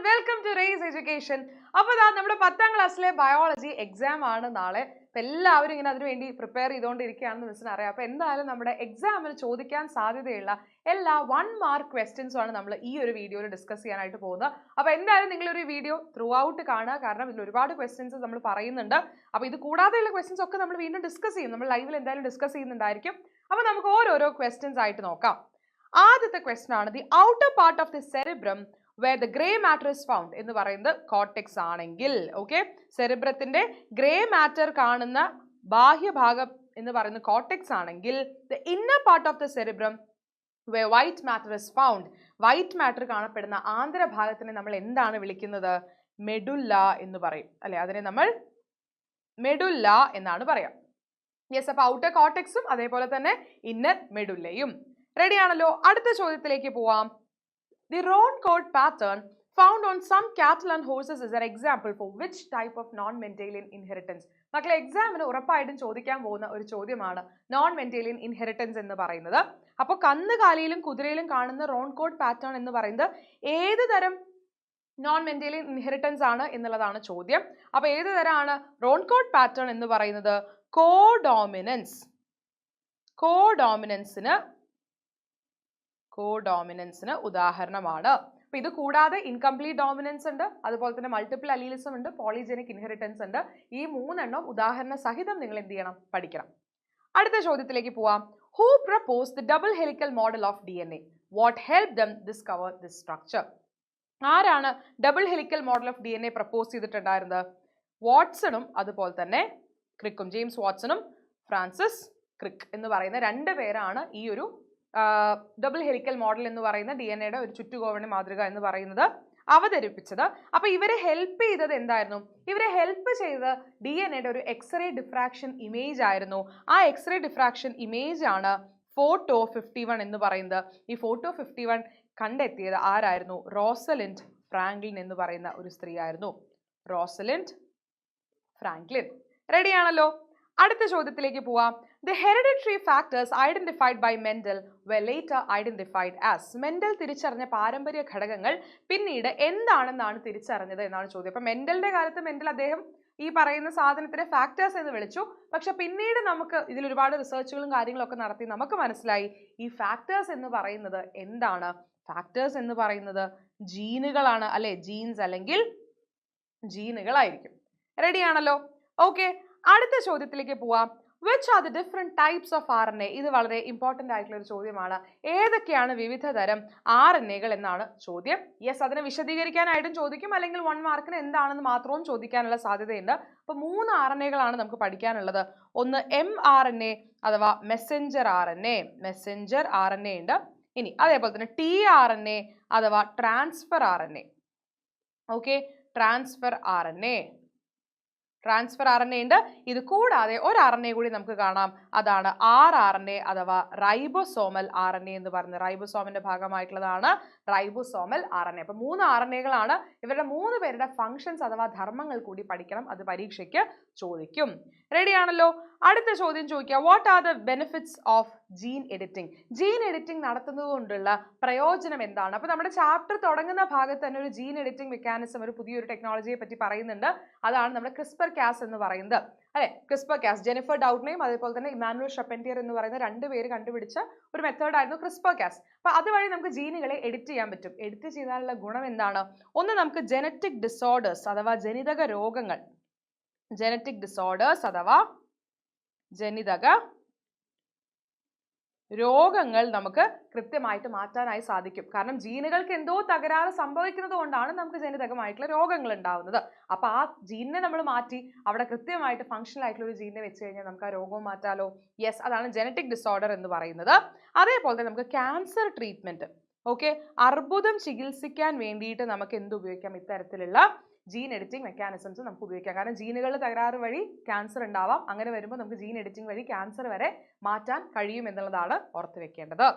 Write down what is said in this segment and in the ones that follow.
Welcome to raise education. അപ്പോൾ നമ്മുടെ 10ാം ക്ലാസ്സിലെ ബയോളജി എക്സാം ആണ് നാളെ. അപ്പോൾ എല്ലാവരും ഇങ്ങനെ അതിനുവേണ്ടി പ്രിപ്പയർ ചെയ്തുകൊണ്ടിരിക്കുകയാണെന്ന് മിസ്സിന് അറിയാം. അപ്പോൾ എന്തായാലും നമ്മുടെ എക്സാമിന് ചോദിക്കാൻ സാധ്യതയുള്ള എല്ലാ 1 മാർക്ക് ക്വസ്റ്റ്യൻസും ആണ് നമ്മൾ ഈ ഒരു വീഡിയോയിൽ ഡിസ്കസ് ചെയ്യാനായിട്ട് പോകുന്നത്. അപ്പോൾ എന്തായാലും നിങ്ങളൊരു വീഡിയോ ത്രൂ ഔട്ട് കാണുക, കാരണം ഇതിൽ ഒരുപാട് ക്വസ്റ്റ്യൻസ് നമ്മൾ പറയുന്നുണ്ട്. അപ്പോൾ ഇത് കൂടാതെയുള്ള ക്വസ്റ്റ്യൻസ് ഒക്കെ നമ്മൾ വീണ്ടും ഡിസ്കസ് ചെയ്യും, നമ്മൾ ലൈവിൽ എന്തായാലും ഡിസ്കസ് ചെയ്യുന്നുണ്ടായിരിക്കും. അപ്പോൾ നമുക്ക് ഓരോരോ ക്വസ്റ്റ്യൻസ് ആയിട്ട് നോക്കാം. ആദ്യത്തെ ക്വസ്റ്റ്യൻ ആണ്, the outer part of the cerebrum where the grey matter is found എന്ന് പറയുന്നത് കോർട്ടെക്സ് ആണെങ്കിൽ, ഓക്കെ, സെറിബ്രത്തിന്റെ ഗ്രേ മാറ്റർ കാണുന്ന ബാഹ്യഭാഗം എന്ന് പറയുന്നത് കോർട്ടെക്സ് ആണെങ്കിൽ, the inner part of the cerebrum where white matter is found, white matter കാണപ്പെടുന്ന ആന്തരഭാഗത്തിനെ നമ്മൾ എന്താണ് വിളിക്കുന്നത്? മെഡുല്ല എന്ന് പറയും, അല്ലെ? അതിനെ നമ്മൾ മെഡുല്ല എന്നാണ് പറയാം. യെസ്, അപ്പൊ ഔട്ടർ കോർട്ടെക്സും അതേപോലെ തന്നെ ഇന്നർ മെഡുല്ലയും. റെഡി ആണല്ലോ? അടുത്ത ചോദ്യത്തിലേക്ക് പോവാം. The round coat pattern found on some cattle and horses is an example for which type of non-Mendelian inheritance? മക്കളെ, എക്സാമിന് ഉറപ്പായിട്ടും ചോദിക്കാൻ പോകുന്ന ഒരു ചോദ്യമാണ് നോൺ മെന്റേലിയൻ ഇൻഹെറിറ്റൻസ് എന്ന് പറയുന്നത്. അപ്പോൾ കന്നുകാലിയിലും കുതിരയിലും കാണുന്ന റോൺ കോട്ട് പാറ്റേൺ എന്ന് പറയുന്നത് ഏത് തരം നോൺ മെന്റേലിയൻ ഇൻഹെറിറ്റൻസ് ആണ് എന്നുള്ളതാണ് ചോദ്യം. അപ്പോൾ ഏത് തരമാണ് റോൺ കോട്ട് പാറ്റേൺ എന്ന് പറയുന്നത്? കോഡോമിനൻസിന് ഉദാഹരണമാണ്. അപ്പൊ ഇത് കൂടാതെ ഇൻകംപ്ലീറ്റ് ഡോമിനൻസ് ഉണ്ട്, അതുപോലെ തന്നെ മൾട്ടിപ്പിൾ അലീലിസം ഉണ്ട്, പോളിജനിക് ഇൻഹെറിറ്റൻസ് ഉണ്ട്. ഈ 3 എണ്ണം ഉദാഹരണ സഹിതം നിങ്ങൾ എന്ത് ചെയ്യണം? പഠിക്കണം. അടുത്ത ചോദ്യത്തിലേക്ക് പോവാം. Who propose the double helical model of DNA? What help them discover this structure? ആരാണ് double helical model of DNA propose ചെയ്തിട്ടുണ്ടായിരുന്നത്? വാട്സണും അതുപോലെ തന്നെ ക്രിക്കും. ജെയിംസ് വാട്സണും ഫ്രാൻസിസ് ക്രിക്ക് എന്ന് പറയുന്ന 2 പേരാണ് ഈ ഒരു ഡബിൾ ഹെലിക്കൽ മോഡൽ എന്ന് പറയുന്ന DNA-യുടെ ഒരു ചുറ്റുകോവണ മാതൃക എന്ന് പറയുന്നത് അവതരിപ്പിച്ചത്. അപ്പൊ ഇവരെ ഹെൽപ്പ് ചെയ്തത് എന്തായിരുന്നു? ഇവരെ ഹെൽപ്പ് ചെയ്തത് DNA-യുടെ ഒരു എക്സ്റേ ഡിഫ്രാക്ഷൻ ഇമേജ് ആയിരുന്നു. ആ എക്സ്റേ ഡിഫ്രാക്ഷൻ ഇമേജ് ആണ് ഫോട്ടോ 51 എന്ന് പറയുന്നത്. ഈ ഫോട്ടോ 51 കണ്ടെത്തിയത് ആരായിരുന്നു? റോസലിൻഡ് ഫ്രാങ്ക്ലിൻ എന്ന് പറയുന്ന ഒരു സ്ത്രീ ആയിരുന്നു. Rosalind Franklin. റെഡി ആണല്ലോ? അടുത്ത ചോദ്യത്തിലേക്ക് പോവാം. The hereditary factors identified by Mendel were later identified as. Mendel തിരിച്ചറിഞ്ഞ പാരമ്പര്യ ഘടകങ്ങൾ പിന്നീട് എന്താണെന്നാണ് തിരിച്ചറിഞ്ഞത് എന്നാണ് ചോദ്യം. അപ്പൊ മെൻഡലിന്റെ കാലത്ത് അദ്ദേഹം ഈ പറയുന്ന സാധനത്തിനെ ഫാക്ടേഴ്സ് എന്ന് വിളിച്ചു. പക്ഷെ പിന്നീട് നമുക്ക് ഇതിൽ ഒരുപാട് റിസർച്ചുകളും കാര്യങ്ങളൊക്കെ നടത്തി നമുക്ക് മനസ്സിലായി ഈ ഫാക്ടേഴ്സ് എന്ന് പറയുന്നത് എന്താണ്? ഫാക്ടേഴ്സ് എന്ന് പറയുന്നത് ജീനുകളാണ്, അല്ലെ? ജീൻസ് അല്ലെങ്കിൽ ജീനുകളായിരിക്കും. റെഡി ആണല്ലോ? ഓക്കെ, അടുത്ത ചോദ്യത്തിലേക്ക് പോവാം. Which are the different types of RNA? ഇത് വളരെ ഇമ്പോർട്ടൻ്റ് ആയിട്ടുള്ള ഒരു ചോദ്യമാണ്. ഏതൊക്കെയാണ് വിവിധ തരം RNA-കൾ എന്നാണ് ചോദ്യം. യെസ്, അതിനെ വിശദീകരിക്കാനായിട്ടും ചോദിക്കും, അല്ലെങ്കിൽ 1 മാർക്കിന് എന്താണെന്ന് മാത്രവും ചോദിക്കാനുള്ള സാധ്യതയുണ്ട്. അപ്പോൾ 3 RNA-കളാണ് നമുക്ക് പഠിക്കാനുള്ളത്. ഒന്ന് mRNA അഥവാ മെസ്സഞ്ചർ RNA ഉണ്ട്. ഇനി അതേപോലെ തന്നെ tRNA അഥവാ transfer RNA. Okay, transfer RNA ഉണ്ട്. ഇത് കൂടാതെ ഒരു RNA കൂടി നമുക്ക് കാണാം, അതാണ് rRNA അഥവാ റൈബോസോമൽ RNA എന്ന് പറയുന്നത്. റൈബോസോമിന്റെ ഭാഗമായിട്ടുള്ളതാണ് റൈബോസോമൽ RNA. അപ്പൊ 3 RNA-കളാണ്. ഇവരുടെ 3 പേരുടെ ഫങ്ഷൻസ് അഥവാ ധർമ്മങ്ങൾ കൂടി പഠിക്കണം, അത് പരീക്ഷയ്ക്ക് ചോദിക്കും. റെഡി ആണല്ലോ? അടുത്ത ചോദ്യം ചോദിക്കുക. What are the benefits of gene editing? Gene editing നടത്തുന്നത് കൊണ്ടുള്ള പ്രയോജനം എന്താണ്? അപ്പൊ നമ്മുടെ ചാപ്റ്റർ തുടങ്ങുന്ന ഭാഗത്ത് തന്നെ ഒരു ജീൻ എഡിറ്റിംഗ് മെക്കാനിസം, ഒരു പുതിയൊരു ടെക്നോളജിയെ പറ്റി പറയുന്നുണ്ട്. അതാണ് നമ്മുടെ ക്രിസ്പർ കാസ് എന്ന് പറയുന്നത്, അല്ലെ? ക്രിസ്പർ കാസ് ജെനിഫർ ഡൗട്ട്നെയും അതേപോലെ തന്നെ ഇമാനുവൽ ഷെപ്പൻറ്റിയർ എന്ന് പറയുന്ന 2 പേര് കണ്ടുപിടിച്ച ഒരു മെത്തേഡായിരുന്നു ക്രിസ്പർ കാസ്. അപ്പൊ അതുവഴി നമുക്ക് ജീനുകളെ എഡിറ്റ് ചെയ്യാൻ പറ്റും. എഡിറ്റ് ചെയ്താലുള്ള ഗുണം എന്താണ്? ഒന്ന്, നമുക്ക് ജനറ്റിക് ഡിസോർഡേഴ്സ് അഥവാ ജനിതക രോഗങ്ങൾ, നമുക്ക് കൃത്യമായിട്ട് മാറ്റാനായി സാധിക്കും. കാരണം ജീനുകൾക്ക് എന്തോ തകരാറ് സംഭവിക്കുന്നത് കൊണ്ടാണ് നമുക്ക് ജനിതകമായിട്ടുള്ള രോഗങ്ങൾ ഉണ്ടാവുന്നത്. അപ്പൊ ആ ജീനിനെ നമ്മൾ മാറ്റി അവിടെ കൃത്യമായിട്ട് ഫങ്ഷണൽ ആയിട്ടുള്ള ഒരു ജീനിനെ വെച്ച് കഴിഞ്ഞാൽ നമുക്ക് ആ രോഗവും മാറ്റാലോ. യെസ്, അതാണ് ജനറ്റിക് ഡിസോർഡർ എന്ന് പറയുന്നത്. അതേപോലെ തന്നെ നമുക്ക് ക്യാൻസർ ട്രീറ്റ്മെന്റ്, ഓക്കെ, അർബുദം ചികിത്സിക്കാൻ വേണ്ടിയിട്ട് നമുക്ക് എന്ത് ഉപയോഗിക്കാം? ഇത്തരത്തിലുള്ള ജീൻ എഡിറ്റിംഗ് മെക്കാനിസംസ് നമുക്ക് ഉപയോഗിക്കാം. കാരണം ജീനുകളുടെ തകരാറ് വഴി ക്യാൻസർ ഉണ്ടാവാം. അങ്ങനെ വരുമ്പോൾ നമുക്ക് ജീൻ എഡിറ്റിംഗ് വഴി ക്യാൻസർ വരെ മാറ്റാൻ കഴിയും എന്നുള്ളതാണ് ഓർത്ത് വെക്കേണ്ടത്.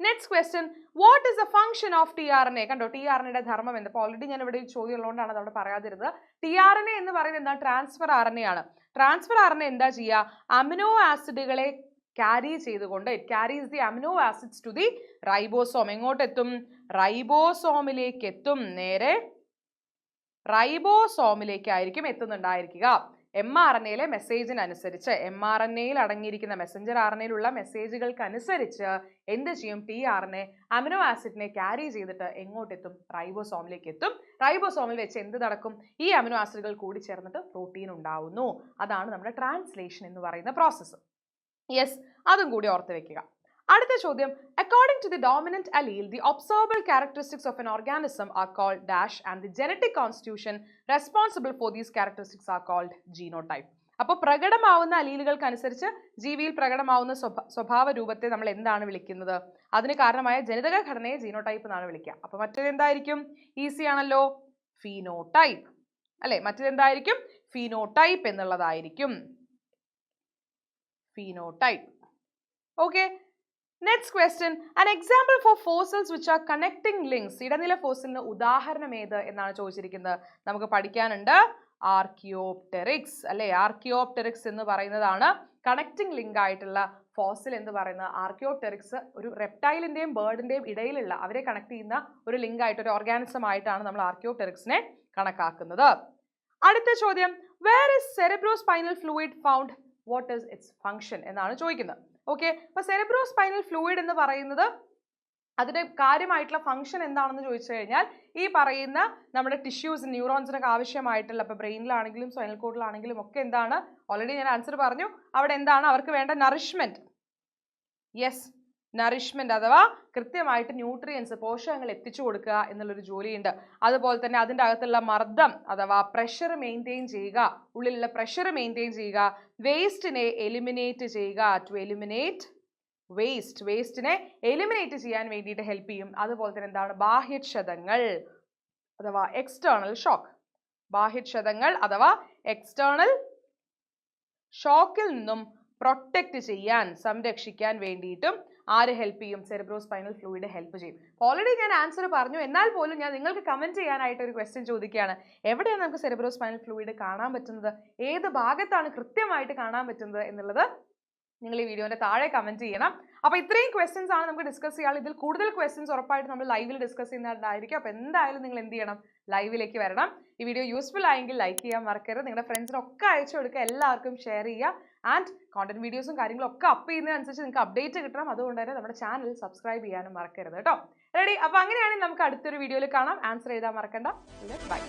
Next question, what is the function of tRNA? കണ്ടോ, tRNA-യുടെ ധർമ്മം എന്താ? അപ്പോൾ ഞാൻ ഇവിടെ ചോദ്യം ഉള്ളതുകൊണ്ടാണ് അതവിടെ പറയാതിരുന്നത്. tRNA എന്ന് പറയുന്നത് എന്താ? ട്രാൻസ്ഫർ RNA ആണ്. ട്രാൻസ്ഫർ RNA എന്താ ചെയ്യുക? അമിനോ ആസിഡുകളെ ക്യാരി ചെയ്തുകൊണ്ട് it carries the amino acids to the ribosome. എങ്ങോട്ടെത്തും? റൈബോസോമിലേക്ക് എത്തും. നേരെ റൈബോസോമിലേക്കായിരിക്കും എത്തുന്നുണ്ടായിരിക്കുക. mRNA മെസ്സേജിനനുസരിച്ച്, mRNA അടങ്ങിയിരിക്കുന്ന മെസ്സഞ്ചർ RNA മെസ്സേജുകൾക്ക് അനുസരിച്ച് എന്ത് ചെയ്യും? tRNA അമിനോ ആസിഡിനെ ക്യാരി ചെയ്തിട്ട് എങ്ങോട്ടെത്തും? റൈബോസോമിലേക്ക് എത്തും. റൈബോസോമിൽ വെച്ച് എന്ത് നടക്കും? ഈ അമിനോ ആസിഡുകൾ കൂടി ചേർന്നിട്ട് പ്രോട്ടീൻ ഉണ്ടാവുന്നു. അതാണ് നമ്മുടെ ട്രാൻസ്ലേഷൻ എന്ന് പറയുന്ന പ്രോസസ്സ്. യെസ്, അതും കൂടി ഓർത്ത് വെക്കുക. അടുത്ത ചോദ്യം, according to the dominant allele, the observable characteristics of an organism are called dash and the genetic constitution responsible for these characteristics are called genotype. അപ്പോൾ പ്രകടമാവുന്ന അലീലുകൾക്കനുസരിച്ച് ജീവിയിൽ പ്രകടമാവുന്ന സ്വഭാവ രൂപത്തെ നമ്മൾ എന്താണ് വിളിക്കുന്നത്? അതിന് കാരണമായ ജനിതക ഘടനയെ ജീനോടൈപ്പ് എന്നാണ് വിളിക്കുക. അപ്പോൾ മറ്റേതെന്തായിരിക്കും? ഈസി ആണല്ലോ, ഫീനോടൈപ്പ് അല്ലെ? മറ്റേതെന്തായിരിക്കും? ഫീനോടൈപ്പ് എന്നുള്ളതായിരിക്കും. Phenotype. Okay, next question, an example for fossils which are connecting links. ഇടനില ഫോസിലിന് ഉദാഹരണം ഏത് എന്നാണ് ചോദിച്ചിരിക്കുന്നത്. നമുക്ക് പഠിക്കാനുണ്ട് ആർക്കിയോപ്ടെറിക്സ് അല്ലെ? ആർക്കിയോപ്ടെറിക്സ് എന്ന് പറയുന്നതാണ് കണക്റ്റിംഗ് ലിങ്ക് ആയിട്ടുള്ള ഫോസിൽ എന്ന് പറയുന്നത്. ആർക്കിയോപ്ടെറിക്സ് ഒരു റെപ്റ്റൈലിന്റെയും ബേർഡിന്റെയും ഇടയിലുള്ള, അവരെ കണക്ട് ചെയ്യുന്ന ഒരു ലിങ്ക് ആയിട്ട്, ഒരു ഓർഗാനിസം ആയിട്ടാണ് നമ്മൾ ആർക്കിയോപ്ടെറിക്സിനെ കണക്കാക്കുന്നത്. അടുത്ത ചോദ്യം, where is cerebrospinal fluid found? What is its function എന്നാണ് ചോദിക്കുന്നത്. ഓക്കെ, അപ്പൊ സെറിബ്രോസ്പൈനൽ ഫ്ലൂയിഡ് എന്ന് പറയുന്നത് അതിന്റെ കാര്യമായിട്ടുള്ള ഫംഗ്ഷൻ എന്താണെന്ന് ചോദിച്ചു കഴിഞ്ഞാൽ, ഈ പറയുന്ന നമ്മുടെ ടിഷ്യൂസ്, ന്യൂറോൺസിനൊക്കെ ആവശ്യമായിട്ടുള്ള, ഇപ്പൊ ബ്രെയിനിലാണെങ്കിലും സ്പൈനൽ കോഡിലാണെങ്കിലും ഒക്കെ എന്താണ്, ഓൾറെഡി ഞാൻ ആൻസർ പറഞ്ഞു, അവിടെ എന്താണ് അവർക്ക് വേണ്ട? നറിഷ്മെന്റ്. യെസ്, നറിഷ്മെന്റ് അഥവാ കൃത്യമായിട്ട് ന്യൂട്രിയൻസ്, പോഷകങ്ങൾ എത്തിച്ചു കൊടുക്കുക എന്നുള്ളൊരു ജോലിയുണ്ട്. അതുപോലെ തന്നെ അതിൻ്റെ അകത്തുള്ള മർദ്ദം അഥവാ പ്രഷർ മെയിൻറ്റെയിൻ ചെയ്യുക, ഉള്ളിലുള്ള പ്രഷർ മെയിൻറ്റെയിൻ ചെയ്യുക, വേസ്റ്റിനെ എലിമിനേറ്റ് ചെയ്യുക, ടു എലിമിനേറ്റ് വേസ്റ്റ്, വേസ്റ്റിനെ എലിമിനേറ്റ് ചെയ്യാൻ വേണ്ടിയിട്ട് ഹെൽപ്പ് ചെയ്യും. അതുപോലെ തന്നെ എന്താണ്? ബാഹ്യക്ഷതങ്ങൾ അഥവാ എക്സ്റ്റേണൽ ഷോക്ക്. ബാഹ്യക്ഷതങ്ങൾ അഥവാ എക്സ്റ്റേണൽ ഷോക്കിൽ നിന്നും പ്രൊട്ടക്റ്റ് ചെയ്യാൻ, സംരക്ഷിക്കാൻ വേണ്ടിയിട്ടും ആര് ഹെൽപ്പ് ചെയ്യും? സെറിബ്രോസ്പൈനൽ ഫ്ലൂയിഡ് ഹെൽപ്പ് ചെയ്യും. ഓൾറെഡി ഞാൻ ആൻസർ പറഞ്ഞു, എന്നാൽ പോലും ഞാൻ നിങ്ങൾക്ക് കമന്റ് ചെയ്യാനായിട്ട് ഒരു ക്വസ്റ്റ്യൻ ചോദിക്കുകയാണ്. എവിടെയാണ് നമുക്ക് സെറിബ്രോസ്പൈനൽ ഫ്ലൂയിഡ് കാണാൻ പറ്റുന്നത്? ഏത് ഭാഗത്താണ് കൃത്യമായിട്ട് കാണാൻ പറ്റുന്നത് എന്നുള്ളത് നിങ്ങൾ ഈ വീഡിയോന്റെ താഴെ കമന്റ് ചെയ്യണം. അപ്പോൾ ഇത്രയും ക്വസ്റ്റ്യൻസ് ആണ് നമുക്ക് ഡിസ്കസ് ചെയ്യാനുള്ളത്. ഇതിൽ കൂടുതൽ ക്വസ്റ്റ്യൻസ് ഉറപ്പായിട്ട് നമ്മൾ ലൈവിൽ ഡിസ്കസ് ചെയ്യുന്നതായിരിക്കും. അപ്പോൾ എന്തായാലും നിങ്ങൾ എന്ത് ചെയ്യണം? ലൈവിലേക്ക് വരണം. ഈ വീഡിയോ യൂസ്ഫുൾ ആയെങ്കിൽ ലൈക്ക് ചെയ്യാൻ മറക്കരുത്. നിങ്ങളുടെ ഫ്രണ്ട്സിനൊക്കെ അയച്ചു കൊടുക്കുക, എല്ലാവർക്കും ഷെയർ ചെയ്യുക. ആൻഡ് കോണ്ടന്റ് വീഡിയോസും കാര്യങ്ങളും ഒക്കെ അപ്പ് ചെയ്യുന്നതിനനുസരിച്ച് നിങ്ങൾക്ക് അപ്ഡേറ്റ് കിട്ടണം. അതുകൊണ്ട് തന്നെ നമ്മുടെ ചാനൽ സബ്സ്ക്രൈബ് ചെയ്യാനും മറക്കരുത് കേട്ടോ. റെഡി? അപ്പോൾ അങ്ങനെയാണെങ്കിൽ നമുക്ക് അടുത്തൊരു വീഡിയോയിൽ കാണാം. ആൻസർ എഴുതാൻ മറക്കണ്ട. ബൈ.